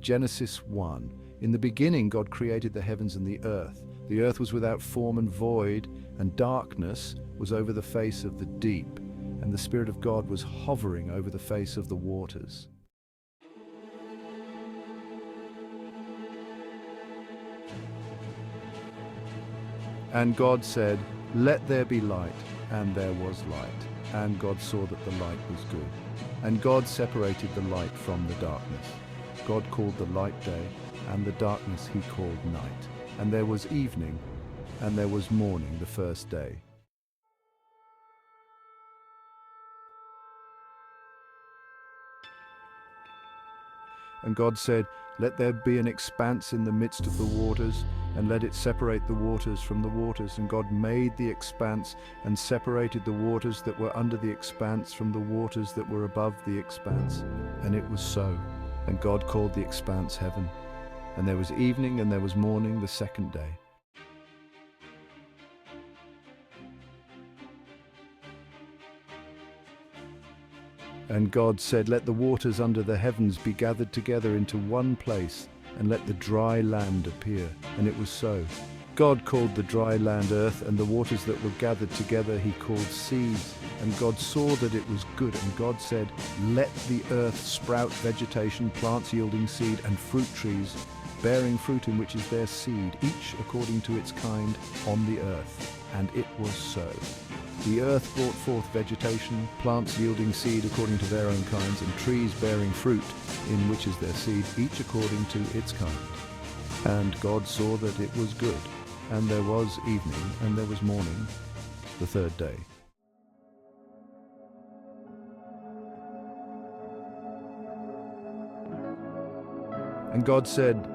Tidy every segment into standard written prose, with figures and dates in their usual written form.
Genesis 1. In the beginning God created the heavens and the earth. The earth was without form and void, and darkness was over the face of the deep, and the Spirit of God was hovering over the face of the waters. And God said, "Let there be light," and there was light. And God saw that the light was good. And God separated the light from the darkness. God called the light day, and the darkness he called night. And there was evening, and there was morning the first day. And God said, "Let there be an expanse in the midst of the waters, and let it separate the waters from the waters." And God made the expanse, and separated the waters that were under the expanse from the waters that were above the expanse. And it was so. And God called the expanse heaven. And there was evening, and there was morning the second day. And God said, "Let the waters under the heavens be gathered together into one place, and let the dry land appear." And it was so. God called the dry land earth, and the waters that were gathered together he called seas. And God saw that it was good. And God said, "Let the earth sprout vegetation, plants yielding seed, and fruit trees, bearing fruit in which is their seed, each according to its kind, on the earth." And it was so. The earth brought forth vegetation, plants yielding seed according to their own kinds, and trees bearing fruit, in which is their seed, each according to its kind. And God saw that it was good. And there was evening, and there was morning, the third day. And God said,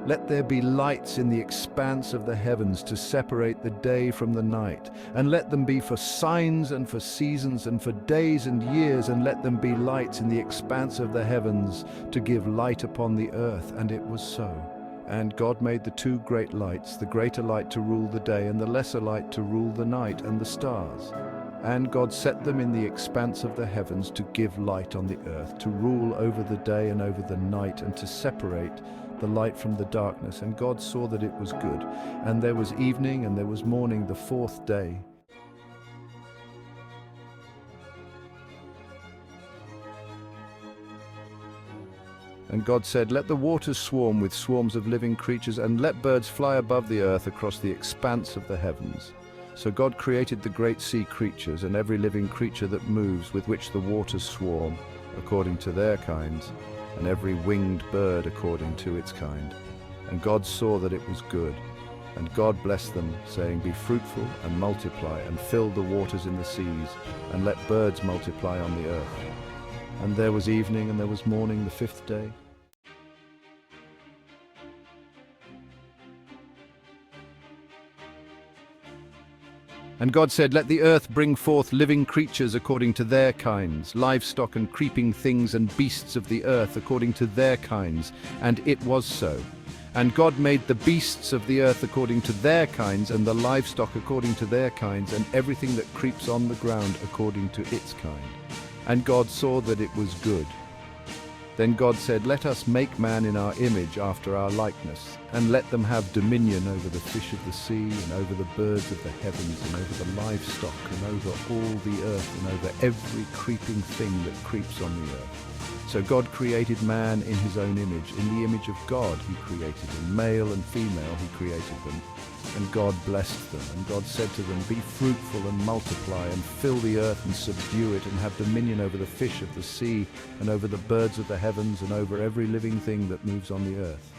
"Let there be lights in the expanse of the heavens to separate the day from the night, and let them be for signs and for seasons and for days and years, and let them be lights in the expanse of the heavens to give light upon the earth." And it was so. And God made the two great lights, the greater light to rule the day, and the lesser light to rule the night, and the stars. And God set them in the expanse of the heavens to give light on the earth, to rule over the day and over the night, and to separate the light from the darkness. And God saw that it was good. And there was evening, and there was morning the fourth day. And God said, "Let the waters swarm with swarms of living creatures, and let birds fly above the earth across the expanse of the heavens." So God created the great sea creatures and every living creature that moves, with which the waters swarm, according to their kinds, and every winged bird according to its kind. And God saw that it was good. And God blessed them, saying, "Be fruitful and multiply, and fill the waters in the seas, and let birds multiply on the earth." And there was evening, and there was morning the fifth day. And God said, "Let the earth bring forth living creatures according to their kinds, livestock and creeping things and beasts of the earth according to their kinds." And it was so. And God made the beasts of the earth according to their kinds, and the livestock according to their kinds, and everything that creeps on the ground according to its kind. And God saw that it was good. Then God said, "Let us make man in our image, after our likeness, and let them have dominion over the fish of the sea, and over the birds of the heavens, and over the livestock, and over all the earth, and over every creeping thing that creeps on the earth." So God created man in his own image. In the image of God he created him. Male and female he created them. And God blessed them. And God said to them, "Be fruitful and multiply, and fill the earth and subdue it, and have dominion over the fish of the sea, and over the birds of the heavens, and over every living thing that moves on the earth."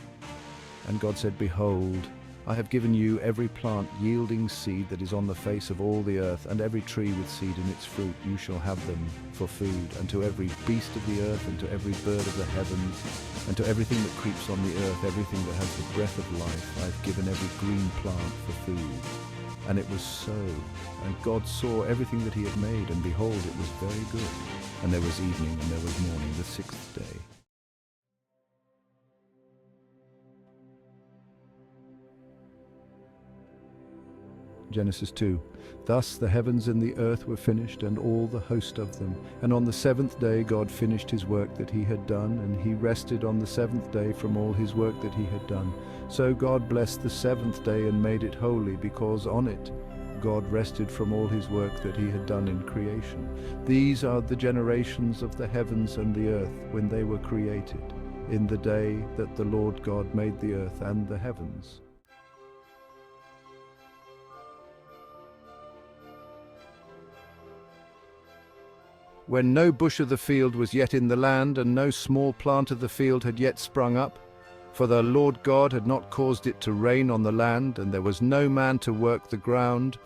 And God said, "Behold, I have given you every plant yielding seed that is on the face of all the earth, and every tree with seed in its fruit. You shall have them for food. And to every beast of the earth, and to every bird of the heavens, and to everything that creeps on the earth, everything that has the breath of life, I have given every green plant for food." And it was so. And God saw everything that he had made, and behold, it was very good. And there was evening, and there was morning the sixth day. Genesis 2. Thus the heavens and the earth were finished, and all the host of them. And on the seventh day God finished his work that he had done, and he rested on the seventh day from all his work that he had done. So God blessed the seventh day and made it holy, because on it God rested from all his work that he had done in creation. These are the generations of the heavens and the earth when they were created, in the day that the Lord God made the earth and the heavens. When no bush of the field was yet in the land, and no small plant of the field had yet sprung up, for the Lord God had not caused it to rain on the land, and there was no man to work the ground,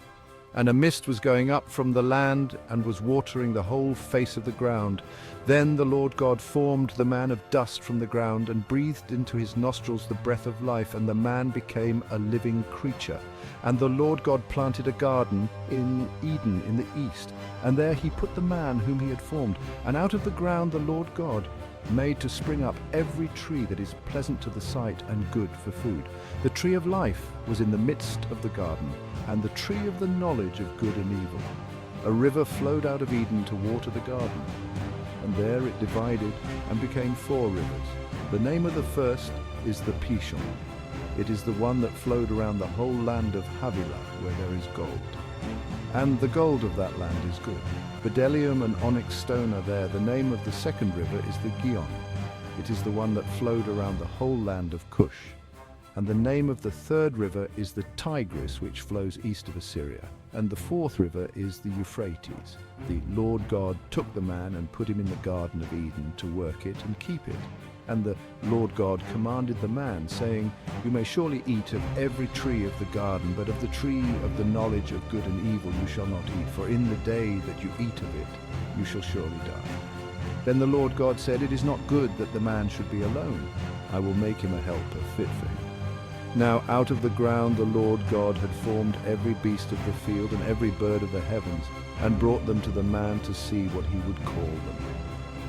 and a mist was going up from the land, and was watering the whole face of the ground. Then the Lord God formed the man of dust from the ground, and breathed into his nostrils the breath of life, and the man became a living creature. And the Lord God planted a garden in Eden in the east, and there he put the man whom he had formed. And out of the ground the Lord God made to spring up every tree that is pleasant to the sight and good for food. The tree of life was in the midst of the garden, and the tree of the knowledge of good and evil. A river flowed out of Eden to water the garden, and there it divided and became 4 rivers. The name of the first is the Pishon. It is the one that flowed around the whole land of Havilah, where there is gold. And the gold of that land is good. Bdellium and onyx stone are there. The name of the second river is the Gihon. It is the one that flowed around the whole land of Cush. And the name of the third river is the Tigris, which flows east of Assyria. And the fourth river is the Euphrates. The Lord God took the man and put him in the Garden of Eden to work it and keep it. And the Lord God commanded the man, saying, You may surely eat of every tree of the garden, but of the tree of the knowledge of good and evil you shall not eat, for in the day that you eat of it, you shall surely die. Then the Lord God said, It is not good that the man should be alone. I will make him a helper fit for him. Now out of the ground the Lord God had formed every beast of the field and every bird of the heavens, and brought them to the man to see what he would call them.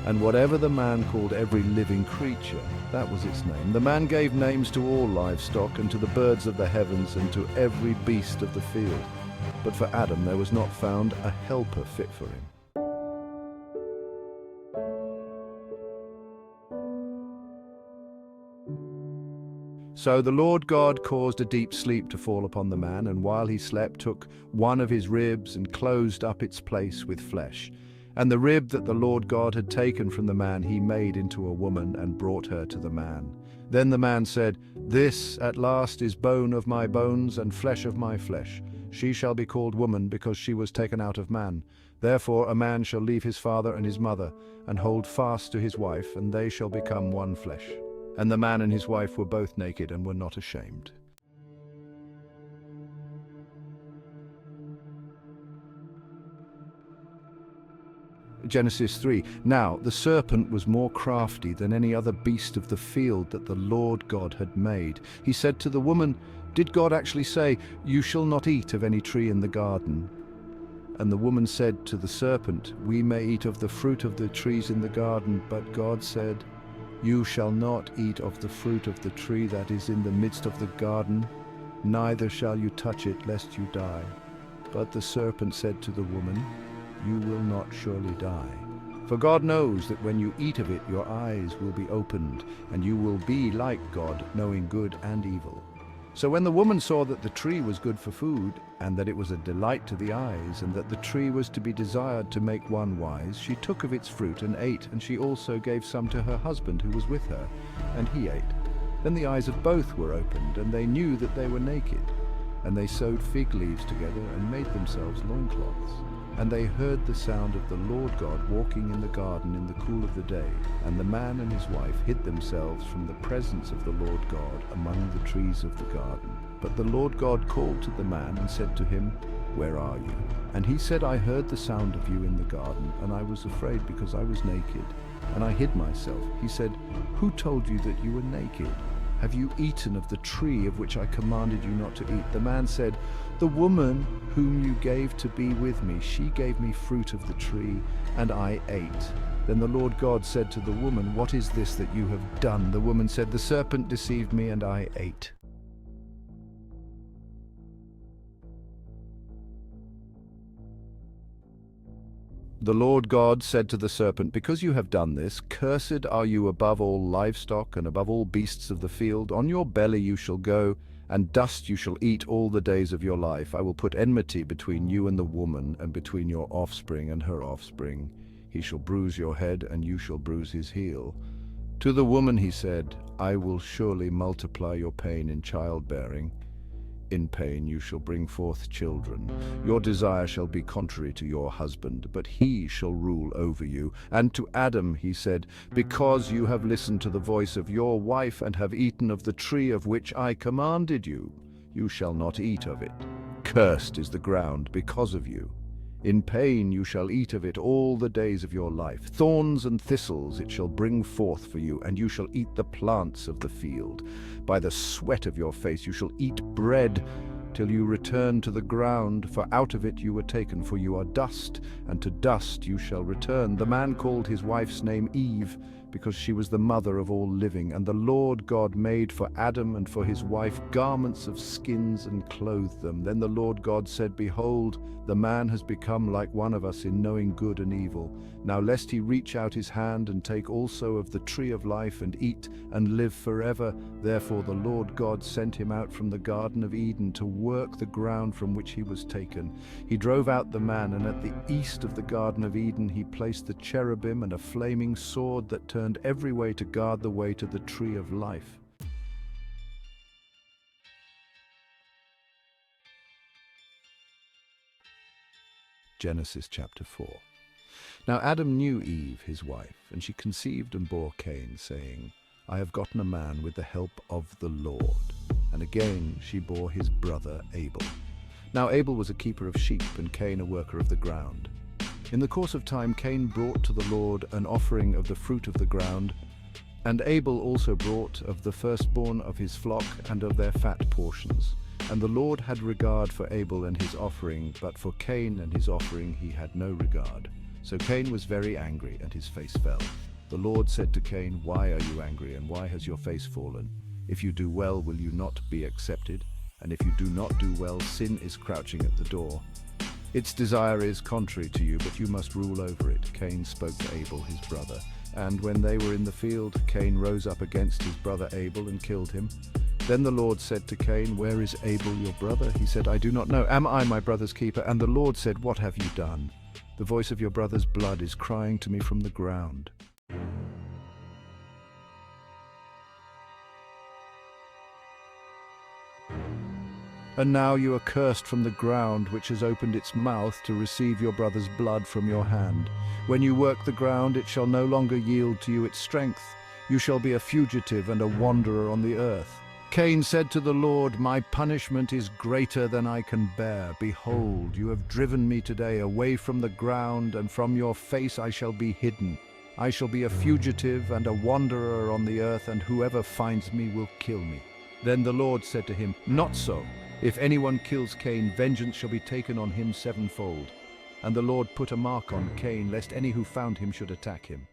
And whatever the man called every living creature, that was its name. The man gave names to all livestock, and to the birds of the heavens, and to every beast of the field. But for Adam there was not found a helper fit for him. So the Lord God caused a deep sleep to fall upon the man, and while he slept took one of his ribs and closed up its place with flesh. And the rib that the Lord God had taken from the man he made into a woman and brought her to the man. Then the man said, This at last is bone of my bones and flesh of my flesh. She shall be called woman, because she was taken out of man. Therefore a man shall leave his father and his mother, and hold fast to his wife, and they shall become one flesh. And the man and his wife were both naked and were not ashamed. Genesis 3. Now the serpent was more crafty than any other beast of the field that the Lord God had made. He said to the woman, Did God actually say, You shall not eat of any tree in the garden? And the woman said to the serpent, We may eat of the fruit of the trees in the garden, but God said, You shall not eat of the fruit of the tree that is in the midst of the garden, neither shall you touch it, lest you die. But the serpent said to the woman, You will not surely die. For God knows that when you eat of it, your eyes will be opened, and you will be like God, knowing good and evil. So when the woman saw that the tree was good for food, and that it was a delight to the eyes, and that the tree was to be desired to make one wise, she took of its fruit and ate, and she also gave some to her husband who was with her, and he ate. Then the eyes of both were opened, and they knew that they were naked. And they sewed fig leaves together and made themselves loincloths. And they heard the sound of the Lord God walking in the garden in the cool of the day. And the man and his wife hid themselves from the presence of the Lord God among the trees of the garden. But the Lord God called to the man and said to him, Where are you? And he said, I heard the sound of you in the garden, and I was afraid because I was naked, and I hid myself. He said, Who told you that you were naked? Have you eaten of the tree of which I commanded you not to eat? The man said, The woman whom you gave to be with me, she gave me fruit of the tree, and I ate. Then the Lord God said to the woman, What is this that you have done? The woman said, The serpent deceived me, and I ate. The Lord God said to the serpent, "Because you have done this, cursed are you above all livestock and above all beasts of the field. On your belly you shall go, and dust you shall eat all the days of your life. I will put enmity between you and the woman, and between your offspring and her offspring. He shall bruise your head, and you shall bruise his heel." To the woman he said, "I will surely multiply your pain in childbearing. In pain you shall bring forth children. Your desire shall be contrary to your husband, but he shall rule over you." And to Adam he said, "Because you have listened to the voice of your wife and have eaten of the tree of which I commanded you, you shall not eat of it. Cursed is the ground because of you. In pain you shall eat of it all the days of your life. Thorns and thistles it shall bring forth for you, and you shall eat the plants of the field. By the sweat of your face you shall eat bread till you return to the ground, for out of it you were taken, for you are dust, and to dust you shall return." The man called his wife's name Eve, because she was the mother of all living. And the Lord God made for Adam and for his wife garments of skins and clothed them. Then the Lord God said, "Behold, the man has become like one of us in knowing good and evil. Now lest he reach out his hand and take also of the tree of life and eat and live forever." Therefore the Lord God sent him out from the Garden of Eden to work the ground from which he was taken. He drove out the man, and at the east of the Garden of Eden he placed the cherubim and a flaming sword that turned every way to guard the way to the tree of life. Genesis chapter 4. Now Adam knew Eve, his wife, and she conceived and bore Cain, saying, "I have gotten a man with the help of the Lord." And again she bore his brother Abel. Now Abel was a keeper of sheep, and Cain a worker of the ground. In the course of time Cain brought to the Lord an offering of the fruit of the ground, and Abel also brought of the firstborn of his flock and of their fat portions. And the Lord had regard for Abel and his offering, but for Cain and his offering he had no regard. So Cain was very angry, and his face fell. The Lord said to Cain, "Why are you angry, and why has your face fallen? If you do well, will you not be accepted? And if you do not do well, sin is crouching at the door. Its desire is contrary to you, but you must rule over it." Cain spoke to Abel his brother. And when they were in the field, Cain rose up against his brother Abel and killed him. Then the Lord said to Cain, "Where is Abel your brother?" He said, "I do not know. Am I my brother's keeper?" And the Lord said, "What have you done? The voice of your brother's blood is crying to me from the ground." And now you are cursed from the ground, which has opened its mouth to receive your brother's blood from your hand. When you work the ground, it shall no longer yield to you its strength. You shall be a fugitive and a wanderer on the earth. Cain said to the Lord, "My punishment is greater than I can bear. Behold, you have driven me today away from the ground, and from your face I shall be hidden. I shall be a fugitive and a wanderer on the earth, and whoever finds me will kill me." Then the Lord said to him, "Not so. If anyone kills Cain, vengeance shall be taken on him sevenfold." And the Lord put a mark on Cain, lest any who found him should attack him.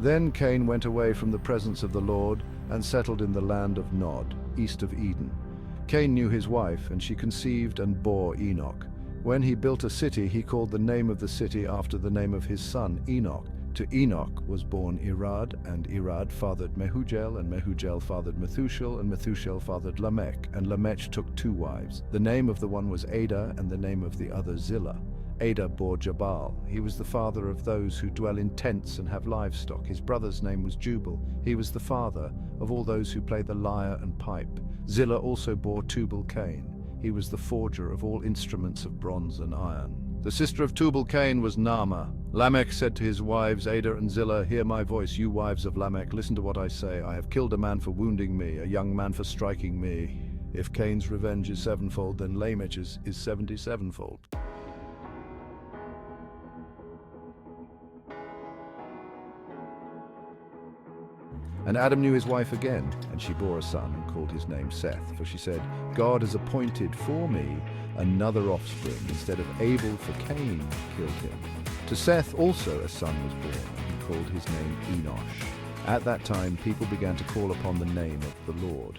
Then Cain went away from the presence of the Lord and settled in the land of Nod, east of Eden. Cain knew his wife, and she conceived and bore Enoch. When he built a city, he called the name of the city after the name of his son, Enoch. To Enoch was born Irad, and Irad fathered Mehujael, and Mehujael fathered Methusael, and Methusael fathered Lamech, and Lamech took two wives. The name of the one was Adah, and the name of the other Zillah. Adah bore Jabal. He was the father of those who dwell in tents and have livestock. His brother's name was Jubal. He was the father of all those who play the lyre and pipe. Zillah also bore Tubal-Cain. He was the forger of all instruments of bronze and iron. The sister of Tubal-Cain was Naamah. Lamech said to his wives Adah and Zillah, "Hear my voice, you wives of Lamech, listen to what I say. I have killed a man for wounding me, a young man for striking me. If Cain's revenge is sevenfold, then Lamech's is 77-fold. And Adam knew his wife again, and she bore a son and called his name Seth, for she said, "God has appointed for me another offspring, instead of Abel, for Cain killed him." To Seth also a son was born, and he called his name Enosh. At that time people began to call upon the name of the Lord.